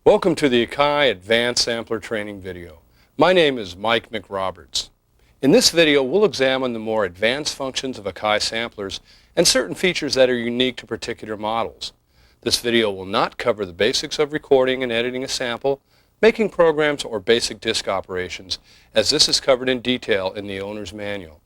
Welcome to the Akai Advanced Sampler Training video. My name is Mike McRoberts. In this video, we'll examine the more advanced functions of Akai samplers and certain features that are unique to particular models. This video will not cover the basics of recording and editing a sample, making programs, or basic disk operations, as this is covered in detail in the owner's manual.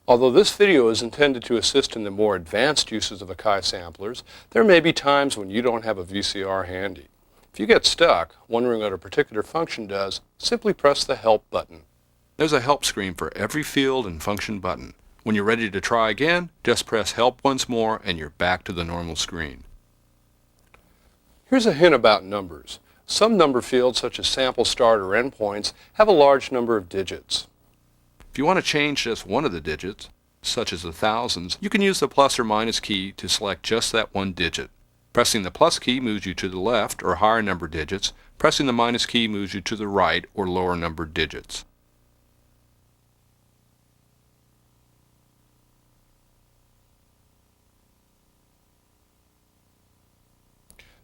Although this video is intended to assist in the more advanced uses of Akai samplers, there may be times when you don't have a VCR handy. If you get stuck, wondering what a particular function does, simply press the Help button. There's a help screen for every field and function button. When you're ready to try again, just press Help once more and you're back to the normal screen. Here's a hint about numbers. Some number fields, such as sample start or endpoints, have a large number of digits. If you want to change just one of the digits, such as the thousands, you can use the plus or minus key to select just that one digit. Pressing the plus key moves you to the left or higher number digits. Pressing the minus key moves you to the right or lower numbered digits.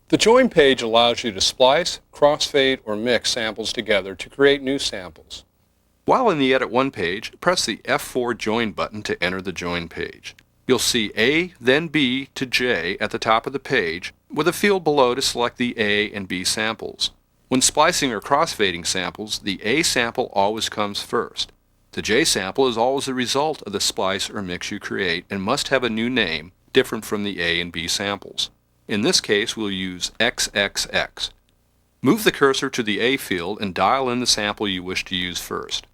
The Join page allows you to splice, crossfade, or mix samples together to create new samples. While in the Edit 1 page, press the F4 Join button to enter the Join page. You'll see A, then B to J at the top of the page, with a field below to select the A and B samples. When splicing or crossfading samples, the A sample always comes first. The J sample is always the result of the splice or mix you create and must have a new name, different from the A and B samples. In this case, we'll use XXX. Move the cursor to the A field and dial in the sample you wish to use first.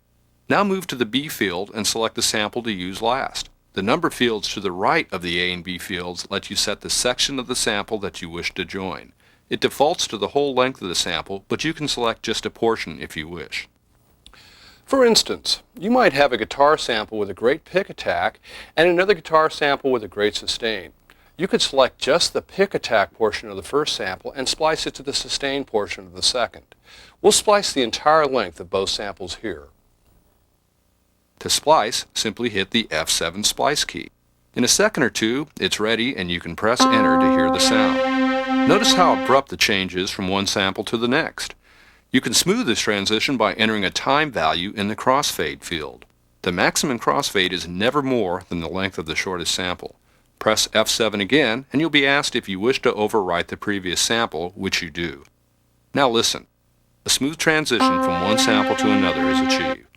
Now move to the B field and select the sample to use last. The number fields to the right of the A and B fields let you set the section of the sample that you wish to join. It defaults to the whole length of the sample, but you can select just a portion if you wish. For instance, you might have a guitar sample with a great pick attack and another guitar sample with a great sustain. You could select just the pick attack portion of the first sample and splice it to the sustain portion of the second. We'll splice the entire length of both samples here. To splice, simply hit the F7 splice key. In a second or two, it's ready and you can press Enter to hear the sound. Notice how abrupt the change is from one sample to the next. You can smooth this transition by entering a time value in the crossfade field. The maximum crossfade is never more than the length of the shortest sample. Press F7 again and you'll be asked if you wish to overwrite the previous sample, which you do. Now listen. A smooth transition from one sample to another is achieved.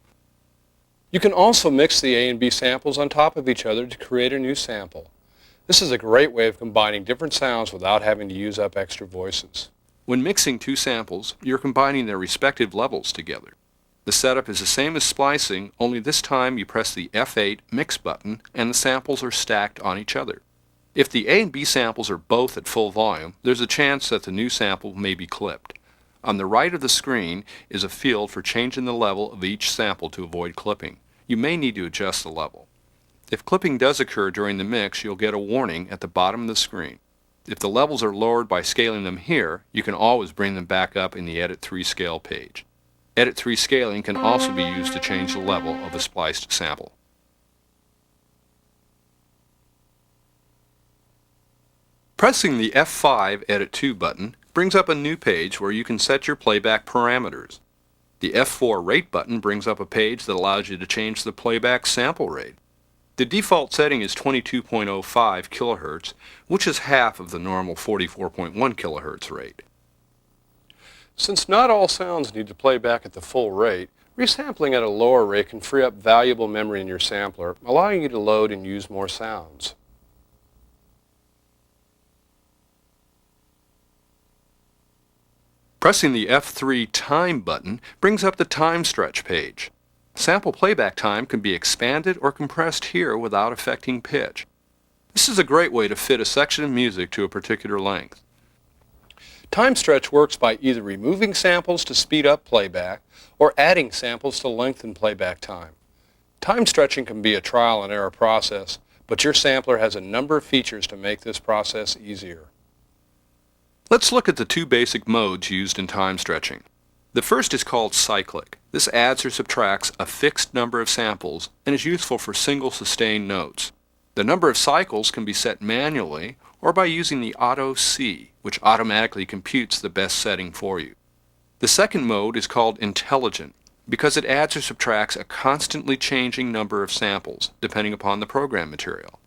You can also mix the A and B samples on top of each other to create a new sample. This is a great way of combining different sounds without having to use up extra voices. When mixing two samples, you're combining their respective levels together. The setup is the same as splicing, only this time you press the F8 Mix button and the samples are stacked on each other. If the A and B samples are both at full volume, there's a chance that the new sample may be clipped. On the right of the screen is a field for changing the level of each sample to avoid clipping. You may need to adjust the level. If clipping does occur during the mix, you'll get a warning at the bottom of the screen. If the levels are lowered by scaling them here, you can always bring them back up in the Edit 3 Scale page. Edit 3 Scaling can also be used to change the level of a spliced sample. Pressing the F5 Edit 2 button brings up a new page where you can set your playback parameters. The F4 Rate button brings up a page that allows you to change the playback sample rate. The default setting is 22.05 kHz, which is half of the normal 44.1 kHz rate. Since not all sounds need to play back at the full rate, resampling at a lower rate can free up valuable memory in your sampler, allowing you to load and use more sounds. Pressing the F3 Time button brings up the time stretch page. Sample playback time can be expanded or compressed here without affecting pitch. This is a great way to fit a section of music to a particular length. Time stretch works by either removing samples to speed up playback or adding samples to lengthen playback time. Time stretching can be a trial and error process, but your sampler has a number of features to make this process easier. Let's look at the two basic modes used in time stretching. The first is called cyclic. This adds or subtracts a fixed number of samples and is useful for single sustained notes. The number of cycles can be set manually or by using the Auto C, which automatically computes the best setting for you. The second mode is called Intelligent because it adds or subtracts a constantly changing number of samples depending upon the program material.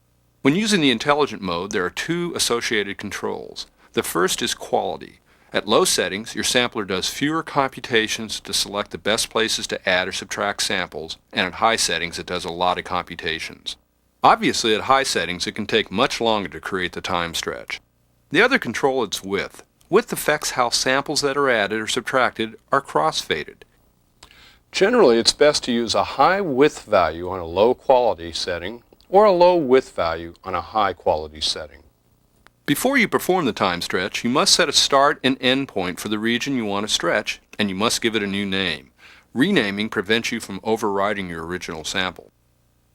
When using the Intelligent mode, there are two associated controls. The first is quality. At low settings, your sampler does fewer computations to select the best places to add or subtract samples, and at high settings it does a lot of computations. Obviously, at high settings it can take much longer to create the time stretch. The other control is width. Width affects how samples that are added or subtracted are crossfaded. Generally, it's best to use a high width value on a low quality setting or a low width value on a high quality setting. Before you perform the time stretch, you must set a start and end point for the region you want to stretch, and you must give it a new name. Renaming prevents you from overriding your original sample.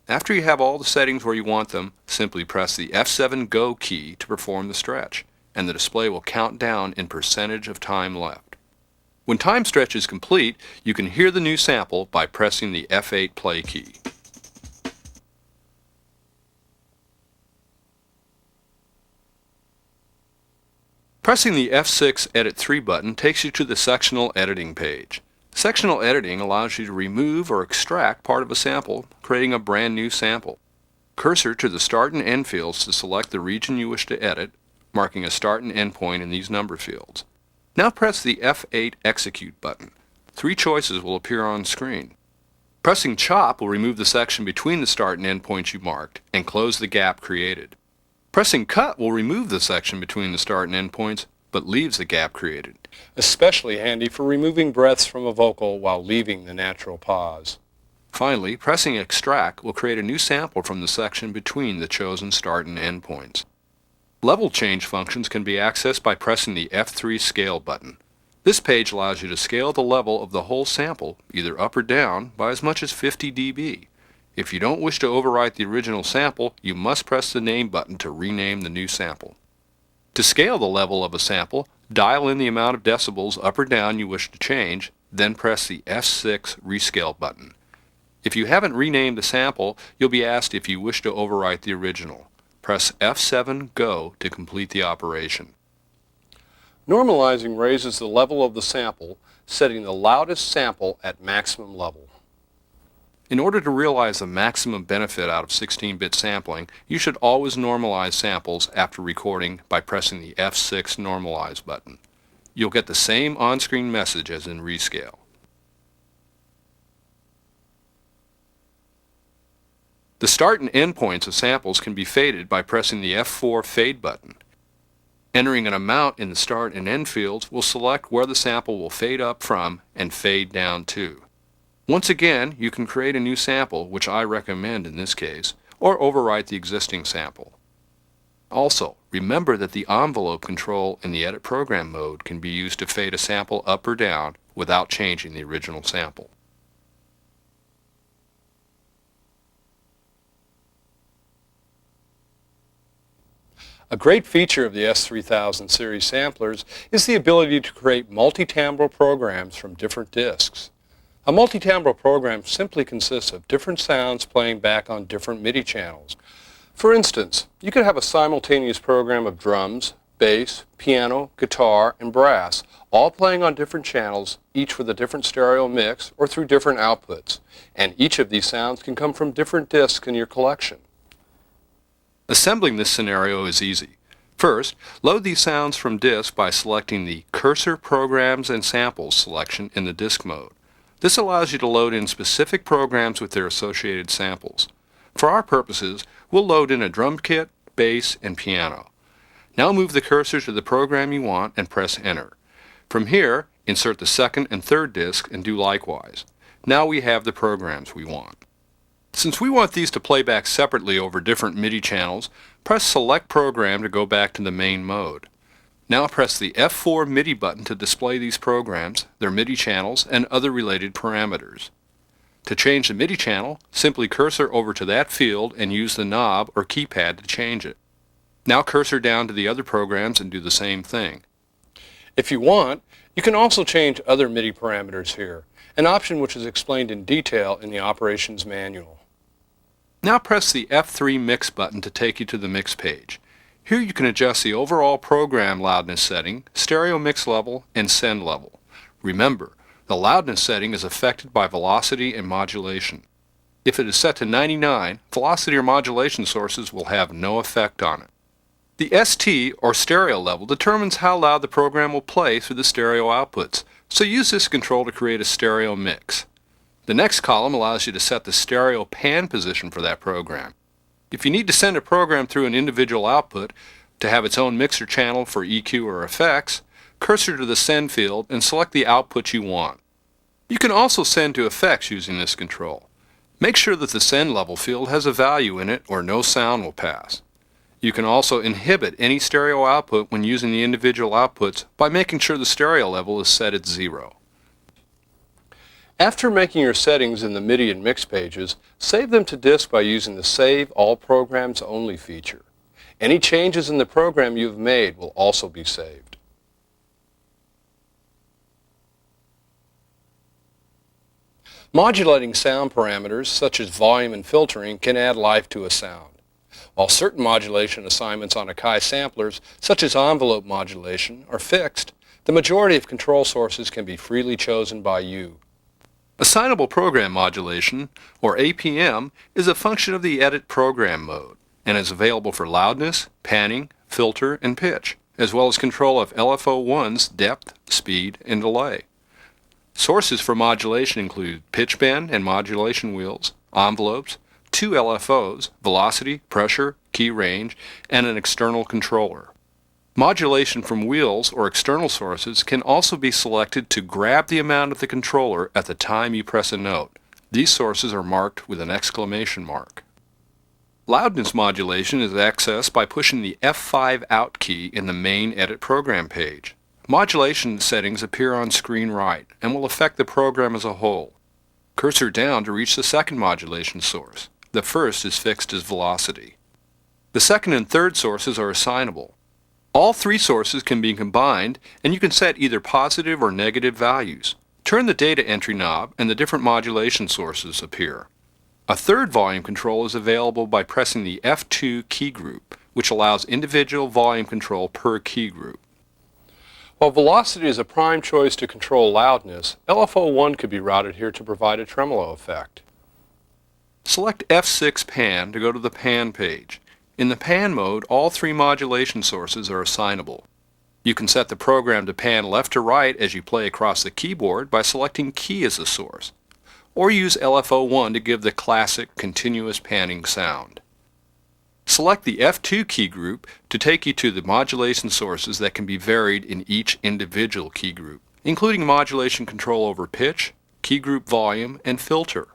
After you have all the settings where you want them, simply press the F7 Go key to perform the stretch, and the display will count down in percentage of time left. When time stretch is complete, you can hear the new sample by pressing the F8 play key. Pressing the F6 Edit 3 button takes you to the Sectional Editing page. Sectional Editing allows you to remove or extract part of a sample, creating a brand new sample. Cursor to the start and end fields to select the region you wish to edit, marking a start and end point in these number fields. Now press the F8 Execute button. 3 choices will appear on screen. Pressing Chop will remove the section between the start and end points you marked and close the gap created. Pressing Cut will remove the section between the start and end points, but leaves the gap created. Especially handy for removing breaths from a vocal while leaving the natural pause. Finally, pressing Extract will create a new sample from the section between the chosen start and end points. Level change functions can be accessed by pressing the F3 Scale button. This page allows you to scale the level of the whole sample, either up or down, by as much as 50 dB. If you don't wish to overwrite the original sample, you must press the Name button to rename the new sample. To scale the level of a sample, dial in the amount of decibels up or down you wish to change, then press the F6 Rescale button. If you haven't renamed the sample, you'll be asked if you wish to overwrite the original. Press F7 Go to complete the operation. Normalizing raises the level of the sample, setting the loudest sample at maximum level. In order to realize the maximum benefit out of 16-bit sampling, you should always normalize samples after recording by pressing the F6 Normalize button. You'll get the same on-screen message as in Rescale. The start and end points of samples can be faded by pressing the F4 Fade button. Entering an amount in the start and end fields will select where the sample will fade up from and fade down to. Once again, you can create a new sample, which I recommend in this case, or overwrite the existing sample. Also, remember that the envelope control in the Edit Program mode can be used to fade a sample up or down without changing the original sample. A great feature of the S3000 series samplers is the ability to create multi-timbral programs from different discs. A multi-timbral program simply consists of different sounds playing back on different MIDI channels. For instance, you could have a simultaneous program of drums, bass, piano, guitar, and brass, all playing on different channels, each with a different stereo mix or through different outputs. And each of these sounds can come from different discs in your collection. Assembling this scenario is easy. First, load these sounds from disk by selecting the Cursor Programs and Samples selection in the disk mode. This allows you to load in specific programs with their associated samples. For our purposes, we'll load in a drum kit, bass, and piano. Now move the cursor to the program you want and press Enter. From here, insert the second and third disc and do likewise. Now we have the programs we want. Since we want these to play back separately over different MIDI channels, press Select Program to go back to the main mode. Now press the F4 MIDI button to display these programs, their MIDI channels, and other related parameters. To change the MIDI channel, simply cursor over to that field and use the knob or keypad to change it. Now cursor down to the other programs and do the same thing. If you want, you can also change other MIDI parameters here, an option which is explained in detail in the operations manual. Now press the F3 Mix button to take you to the Mix page. Here you can adjust the overall program loudness setting, stereo mix level, and send level. Remember, the loudness setting is affected by velocity and modulation. If it is set to 99, velocity or modulation sources will have no effect on it. The ST, or stereo level, determines how loud the program will play through the stereo outputs, so use this control to create a stereo mix. The next column allows you to set the stereo pan position for that program. If you need to send a program through an individual output to have its own mixer channel for EQ or effects, cursor to the send field and select the output you want. You can also send to effects using this control. Make sure that the send level field has a value in it or no sound will pass. You can also inhibit any stereo output when using the individual outputs by making sure the stereo level is set at 0. After making your settings in the MIDI and mix pages, save them to disk by using the Save All Programs Only feature. Any changes in the program you've made will also be saved. Modulating sound parameters, such as volume and filtering, can add life to a sound. While certain modulation assignments on Akai samplers, such as envelope modulation, are fixed, the majority of control sources can be freely chosen by you. Assignable program modulation, or APM, is a function of the Edit Program mode and is available for loudness, panning, filter, and pitch, as well as control of LFO1's depth, speed, and delay. Sources for modulation include pitch bend and modulation wheels, envelopes, 2 LFOs, velocity, pressure, key range, and an external controller. Modulation from wheels or external sources can also be selected to grab the amount of the controller at the time you press a note. These sources are marked with an exclamation mark. Loudness modulation is accessed by pushing the F5 out key in the main Edit Program page. Modulation settings appear on screen right and will affect the program as a whole. Cursor down to reach the second modulation source. The first is fixed as velocity. The second and third sources are assignable. All 3 sources can be combined, and you can set either positive or negative values. Turn the data entry knob and the different modulation sources appear. A third volume control is available by pressing the F2 key group, which allows individual volume control per key group. While velocity is a prime choice to control loudness, LFO1 could be routed here to provide a tremolo effect. Select F6 Pan to go to the Pan page. In the Pan mode, all 3 modulation sources are assignable. You can set the program to pan left to right as you play across the keyboard by selecting Key as a source, or use LFO1 to give the classic continuous panning sound. Select the F2 key group to take you to the modulation sources that can be varied in each individual key group, including modulation control over pitch, key group volume, and filter.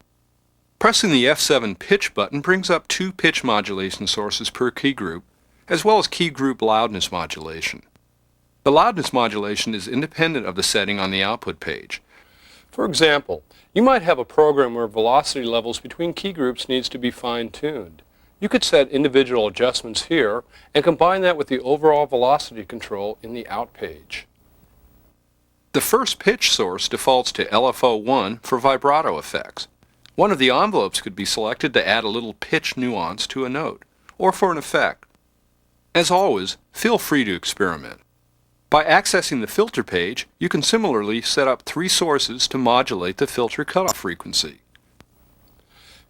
Pressing the F7 pitch button brings up 2 pitch modulation sources per key group, as well as key group loudness modulation. The loudness modulation is independent of the setting on the output page. For example, you might have a program where velocity levels between key groups needs to be fine-tuned. You could set individual adjustments here and combine that with the overall velocity control in the out page. The first pitch source defaults to LFO1 for vibrato effects. One of the envelopes could be selected to add a little pitch nuance to a note, or for an effect. As always, feel free to experiment. By accessing the filter page, you can similarly set up 3 sources to modulate the filter cutoff frequency.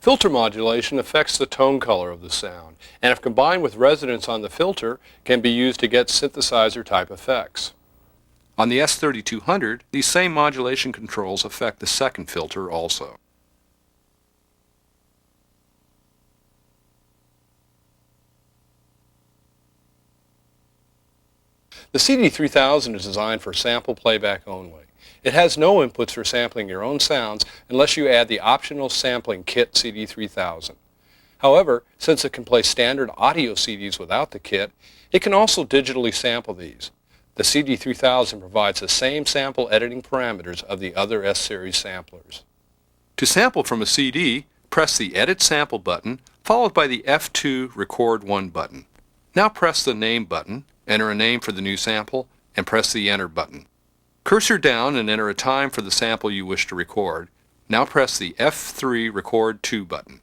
Filter modulation affects the tone color of the sound, and if combined with resonance on the filter, can be used to get synthesizer-type effects. On the S3200, these same modulation controls affect the second filter also. The CD3000 is designed for sample playback only. It has no inputs for sampling your own sounds unless you add the optional sampling kit CD3000. However, since it can play standard audio CDs without the kit, it can also digitally sample these. The CD3000 provides the same sample editing parameters of the other S-Series samplers. To sample from a CD, press the Edit Sample button, followed by the F2 Record 1 button. Now press the Name button, enter a name for the new sample, and press the Enter button. Cursor down and enter a time for the sample you wish to record. Now press the F3 Record 2 button.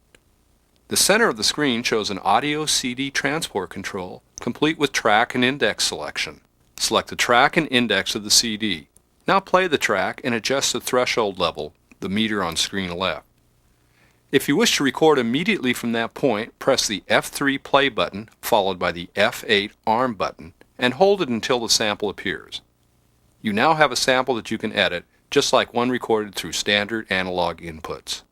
The center of the screen shows an audio CD transport control complete with track and index selection. Select the track and index of the CD. Now play the track and adjust the threshold level, the meter on screen left. If you wish to record immediately from that point, press the F3 play button followed by the F8 arm button and hold it until the sample appears. You now have a sample that you can edit, just like one recorded through standard analog inputs.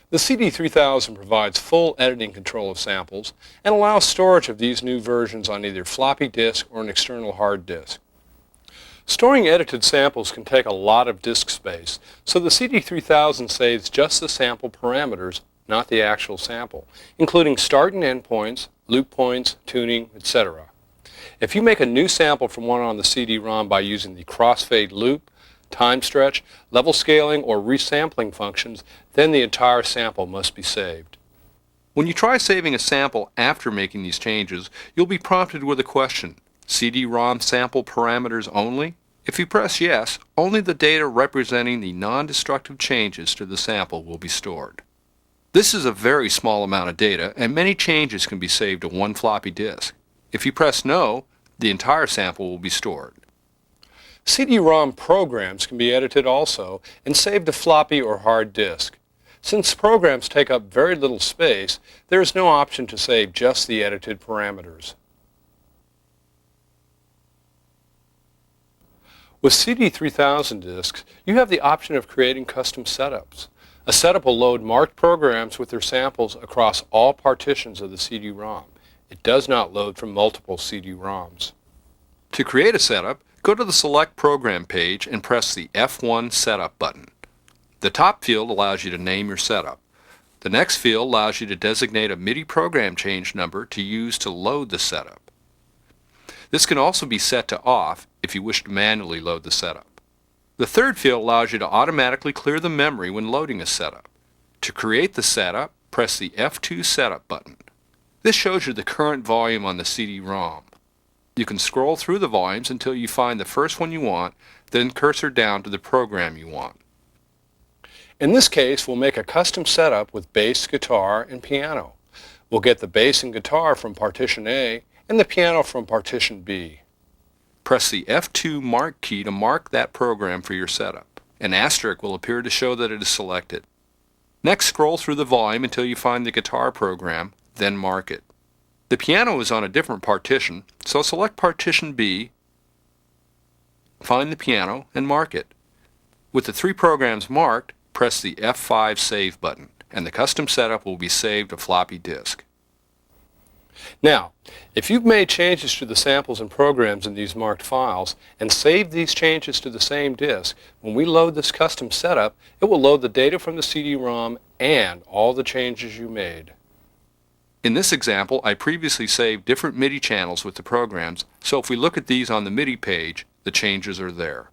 The CD3000 provides full editing control of samples and allows storage of these new versions on either floppy disk or an external hard disk. Storing edited samples can take a lot of disk space, so the CD3000 saves just the sample parameters, not the actual sample, including start and end points, loop points, tuning, etc. If you make a new sample from one on the CD-ROM by using the crossfade loop, time stretch, level scaling, or resampling functions, then the entire sample must be saved. When you try saving a sample after making these changes, you'll be prompted with a question: CD-ROM sample parameters only? If you press yes, only the data representing the non-destructive changes to the sample will be stored. This is a very small amount of data, and many changes can be saved to one floppy disk. If you press no, the entire sample will be stored. CD-ROM programs can be edited also and saved to floppy or hard disk. Since programs take up very little space, there is no option to save just the edited parameters. With CD3000 disks, you have the option of creating custom setups. A setup will load marked programs with their samples across all partitions of the CD-ROM. It does not load from multiple CD-ROMs. To create a setup, go to the Select Program page and press the F1 Setup button. The top field allows you to name your setup. The next field allows you to designate a MIDI program change number to use to load the setup. This can also be set to off if you wish to manually load the setup. The third field allows you to automatically clear the memory when loading a setup. To create the setup, press the F2 Setup button. This shows you the current volume on the CD-ROM. You can scroll through the volumes until you find the first one you want, then cursor down to the program you want. In this case, we'll make a custom setup with bass, guitar, and piano. We'll get the bass and guitar from partition A and the piano from partition B. Press the F2 Mark key to mark that program for your setup. An asterisk will appear to show that it is selected. Next, scroll through the volume until you find the guitar program, then mark it. The piano is on a different partition, so select partition B, find the piano, and mark it. With the three programs marked, press the F5 Save button, and the custom setup will be saved to floppy disk. Now, if you've made changes to the samples and programs in these marked files and saved these changes to the same disk, when we load this custom setup, it will load the data from the CD-ROM and all the changes you made. In this example, I previously saved different MIDI channels with the programs, so if we look at these on the MIDI page, the changes are there.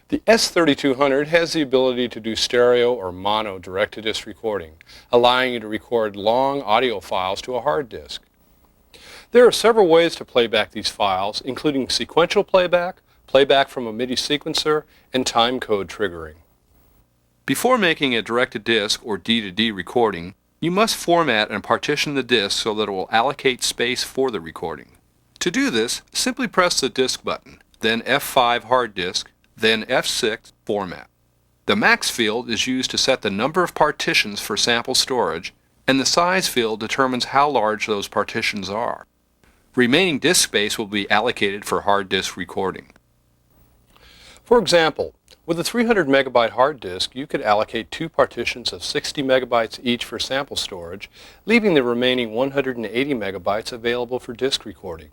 The S3200 has the ability to do stereo or mono direct-to-disc recording, allowing you to record long audio files to a hard disk. There are several ways to playback these files, including sequential playback, playback from a MIDI sequencer, and timecode triggering. Before making a direct-to-disc or D-to-D recording, you must format and partition the disk so that it will allocate space for the recording. To do this, simply press the Disk button, then F5 Hard Disk, then F6 Format. The Max field is used to set the number of partitions for sample storage, and the Size field determines how large those partitions are. Remaining disk space will be allocated for hard disk recording. For example, with a 300 megabyte hard disk, you could allocate two partitions of 60 megabytes each for sample storage, leaving the remaining 180 megabytes available for disk recording.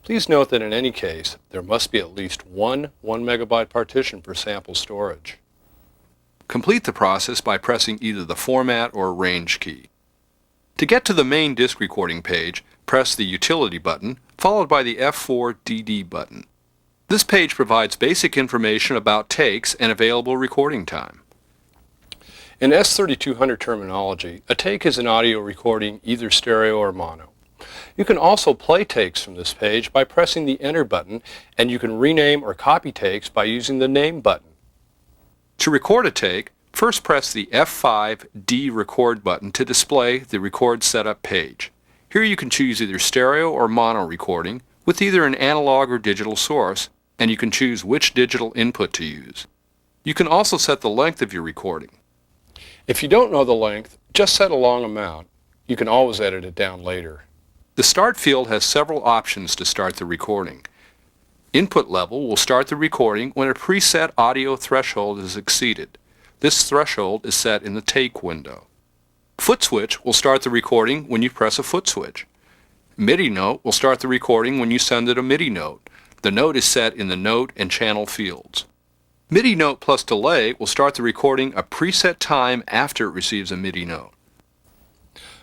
Please note that in any case, there must be at least one 1 megabyte partition per sample storage. Complete the process by pressing either the Format or Arrange key. To get to the main disk recording page, press the Utility button, followed by the F4 DD button. This page provides basic information about takes and available recording time. In S3200 terminology, a take is an audio recording, either stereo or mono. You can also play takes from this page by pressing the Enter button, and you can rename or copy takes by using the Name button. To record a take, First, press the F5D Record button to display the Record Setup page. Here you can choose either stereo or mono recording with either an analog or digital source, and you can choose which digital input to use. You can also set the length of your recording. If you don't know the length, just set a long amount. You can always edit it down later. The Start field has several options to start the recording. Input level will start the recording when a preset audio threshold is exceeded. This threshold is set in the Take window. Foot switch will start the recording when you press a foot switch. MIDI note will start the recording when you send it a MIDI note. The note is set in the Note and Channel fields. MIDI note plus delay will start the recording a preset time after it receives a MIDI note.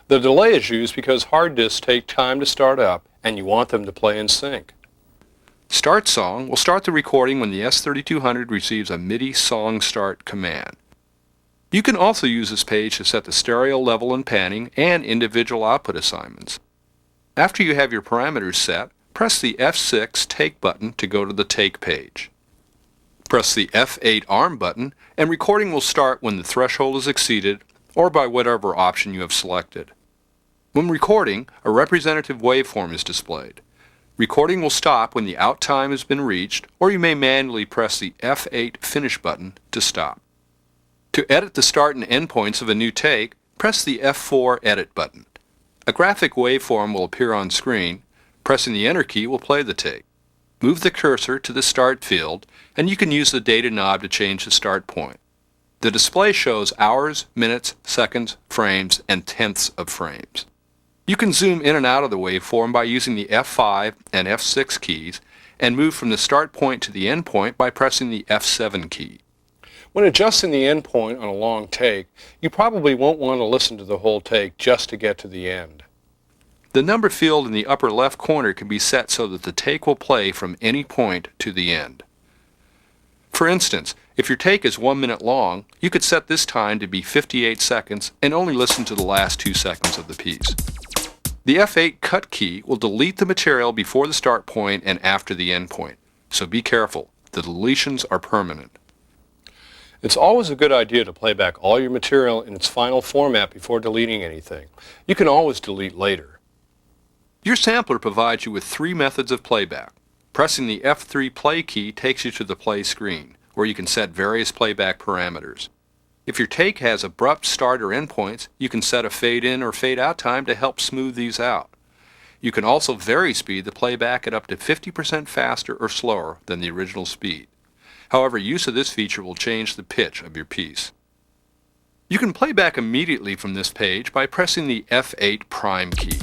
The delay is used because hard disks take time to start up and you want them to play in sync. Start song will start the recording when the S3200 receives a MIDI song start command. You can also use this page to set the stereo level and panning and individual output assignments. After you have your parameters set, press the F6 Take button to go to the Take page. Press the F8 Arm button and recording will start when the threshold is exceeded or by whatever option you have selected. When recording, a representative waveform is displayed. Recording will stop when the out time has been reached, or you may manually press the F8 Finish button to stop. To edit the start and end points of a new take, press the F4 Edit button. A graphic waveform will appear on screen. Pressing the Enter key will play the take. Move the cursor to the Start field, and you can use the data knob to change the start point. The display shows hours, minutes, seconds, frames, and tenths of frames. You can zoom in and out of the waveform by using the F5 and F6 keys, and move from the start point to the end point by pressing the F7 key. When adjusting the end point on a long take, you probably won't want to listen to the whole take just to get to the end. The number field in the upper left corner can be set so that the take will play from any point to the end. For instance, if your take is 1 minute long, you could set this time to be 58 seconds and only listen to the last 2 seconds of the piece. The F8 Cut key will delete the material before the start point and after the end point, so be careful. The deletions are permanent. It's always a good idea to play back all your material in its final format before deleting anything. You can always delete later. Your sampler provides you with 3 methods of playback. Pressing the F3 Play key takes you to the play screen, where you can set various playback parameters. If your take has abrupt start or end points, you can set a fade in or fade out time to help smooth these out. You can also vary speed the playback at up to 50% faster or slower than the original speed. However, use of this feature will change the pitch of your piece. You can play back immediately from this page by pressing the F8 Prime key.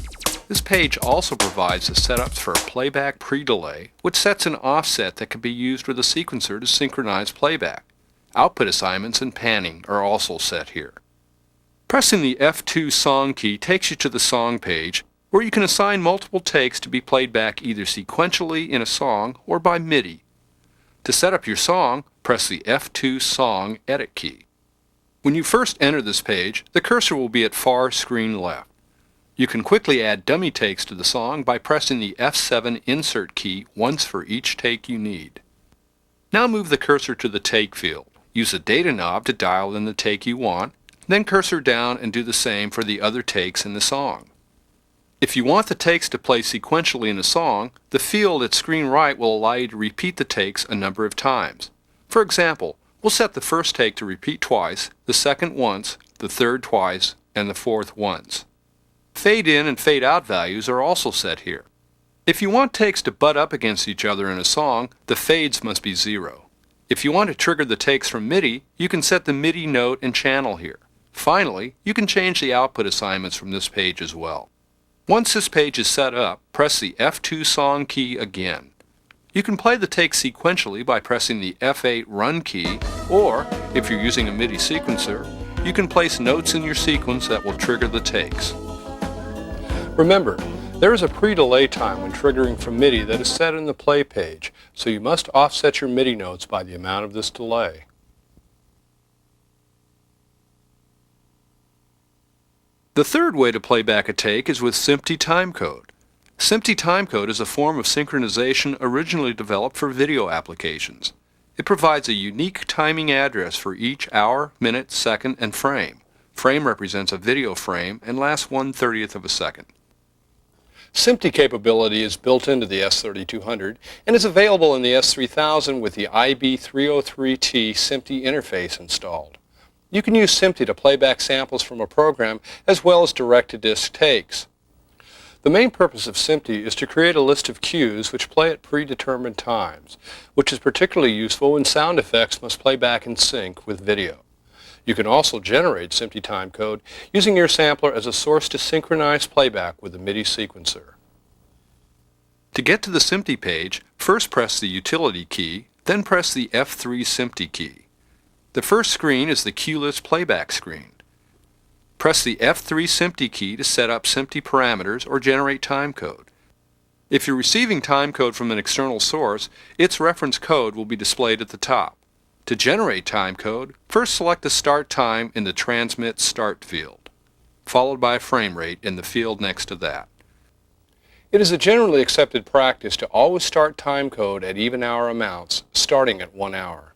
This page also provides the setups for a playback pre-delay, which sets an offset that can be used with a sequencer to synchronize playback. Output assignments and panning are also set here. Pressing the F2 Song key takes you to the Song page, where you can assign multiple takes to be played back either sequentially in a song or by MIDI. To set up your song, press the F2 Song Edit key. When you first enter this page, the cursor will be at far screen left. You can quickly add dummy takes to the song by pressing the F7 Insert key once for each take you need. Now move the cursor to the Take field. Use the data knob to dial in the take you want, then cursor down and do the same for the other takes in the song. If you want the takes to play sequentially in a song, the field at screen right will allow you to repeat the takes a number of times. For example, we'll set the first take to repeat twice, the second once, the third twice, and the fourth once. Fade in and fade out values are also set here. If you want takes to butt up against each other in a song, the fades must be 0. If you want to trigger the takes from MIDI, you can set the MIDI note and channel here. Finally, you can change the output assignments from this page as well. Once this page is set up, press the F2 Song key again. You can play the take sequentially by pressing the F8 Run key, or, if you're using a MIDI sequencer, you can place notes in your sequence that will trigger the takes. Remember, there is a pre-delay time when triggering from MIDI that is set in the play page, so you must offset your MIDI notes by the amount of this delay. The third way to play back a take is with SMPTE timecode. SMPTE timecode is a form of synchronization originally developed for video applications. It provides a unique timing address for each hour, minute, second, and frame. Frame represents a video frame and lasts 1/30th of a second. SMPTE capability is built into the S3200 and is available in the S3000 with the IB303T SMPTE interface installed. You can use SMPTE to play back samples from a program as well as direct-to-disc takes. The main purpose of SMPTE is to create a list of cues which play at predetermined times, which is particularly useful when sound effects must play back in sync with video. You can also generate SMPTE timecode using your sampler as a source to synchronize playback with the MIDI sequencer. To get to the SMPTE page, first press the Utility key, then press the F3 SMPTE key. The first screen is the cue list playback screen. Press the F3 SMPTE key to set up SMPTE parameters or generate timecode. If you're receiving timecode from an external source, its reference code will be displayed at the top. To generate timecode, first select the start time in the Transmit Start field, followed by a frame rate in the field next to that. It is a generally accepted practice to always start timecode at even hour amounts, starting at 1 hour.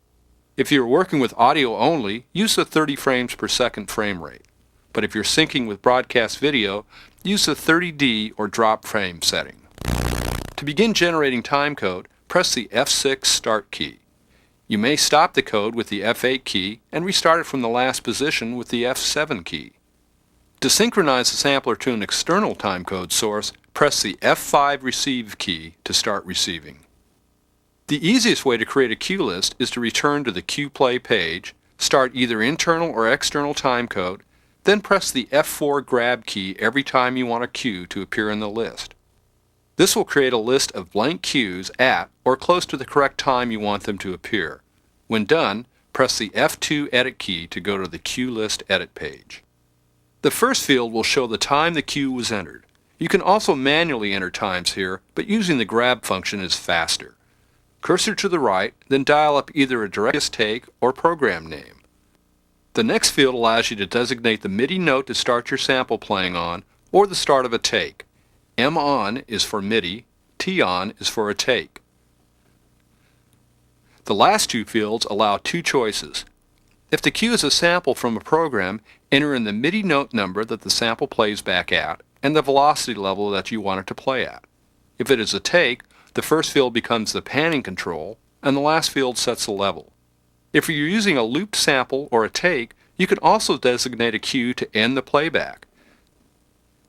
If you're working with audio only, use the 30 frames per second frame rate. But if you're syncing with broadcast video, use the 30D or drop frame setting. To begin generating timecode, press the F6 Start key. You may stop the code with the F8 key and restart it from the last position with the F7 key. To synchronize the sampler to an external timecode source, press the F5 Receive key to start receiving. The easiest way to create a cue list is to return to the Cue Play page, start either internal or external timecode, then press the F4 Grab key every time you want a cue to appear in the list. This will create a list of blank cues at or close to the correct time you want them to appear. When done, press the F2 Edit key to go to the Cue List Edit page. The first field will show the time the cue was entered. You can also manually enter times here, but using the grab function is faster. Cursor to the right, then dial up either a direct take or program name. The next field allows you to designate the MIDI note to start your sample playing on, or the start of a take. M-on is for MIDI, T-on is for a take. The last two fields allow two choices. If the cue is a sample from a program, enter in the MIDI note number that the sample plays back at, and the velocity level that you want it to play at. If it is a take, the first field becomes the panning control, and the last field sets the level. If you're using a looped sample or a take, you can also designate a cue to end the playback.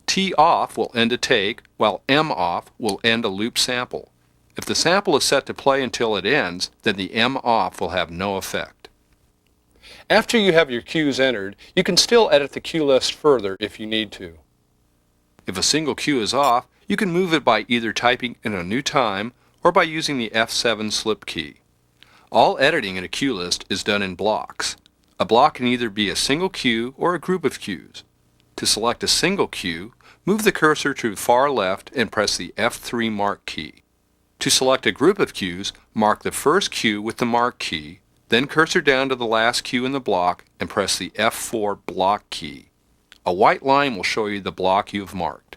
T-off will end a take, while M-off will end a loop sample. If the sample is set to play until it ends, then the M-off will have no effect. After you have your cues entered, you can still edit the cue list further if you need to. If a single cue is off, you can move it by either typing in a new time or by using the F7 slip key. All editing in a cue list is done in blocks. A block can either be a single cue or a group of cues. To select a single cue, move the cursor to the far left and press the F3 Mark key. To select a group of cues, mark the first cue with the Mark key, then cursor down to the last cue in the block and press the F4 Block key. A white line will show you the block you have marked.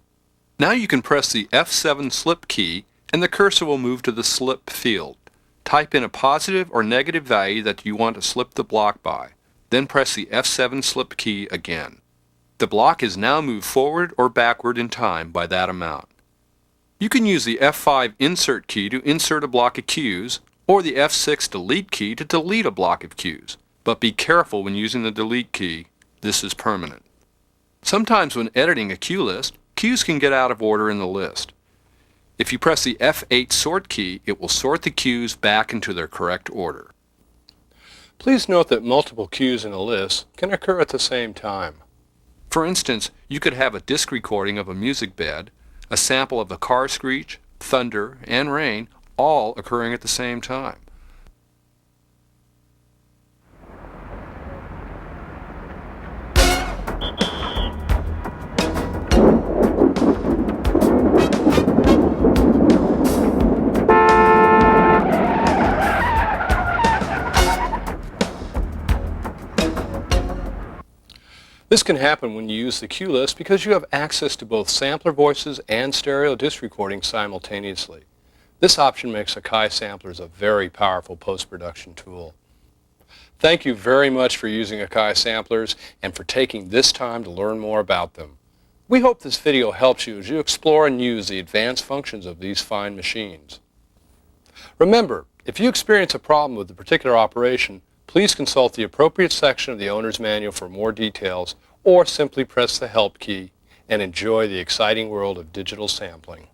Now you can press the F7 Slip key and the cursor will move to the Slip field. Type in a positive or negative value that you want to slip the block by. Then press the F7 Slip key again. The block is now moved forward or backward in time by that amount. You can use the F5 Insert key to insert a block of cues, or the F6 Delete key to delete a block of cues. But be careful when using the Delete key. This is permanent. Sometimes when editing a cue list, cues can get out of order in the list. If you press the F8 Sort key, it will sort the cues back into their correct order. Please note that multiple cues in a list can occur at the same time. For instance, you could have a disc recording of a music bed, a sample of a car screech, thunder, and rain, all occurring at the same time. This can happen when you use the cue list because you have access to both sampler voices and stereo disc recording simultaneously. This option makes Akai samplers a very powerful post-production tool. Thank you very much for using Akai samplers and for taking this time to learn more about them. We hope this video helps you as you explore and use the advanced functions of these fine machines. Remember, if you experience a problem with a particular operation, please consult the appropriate section of the owner's manual for more details, or simply press the Help key and enjoy the exciting world of digital sampling.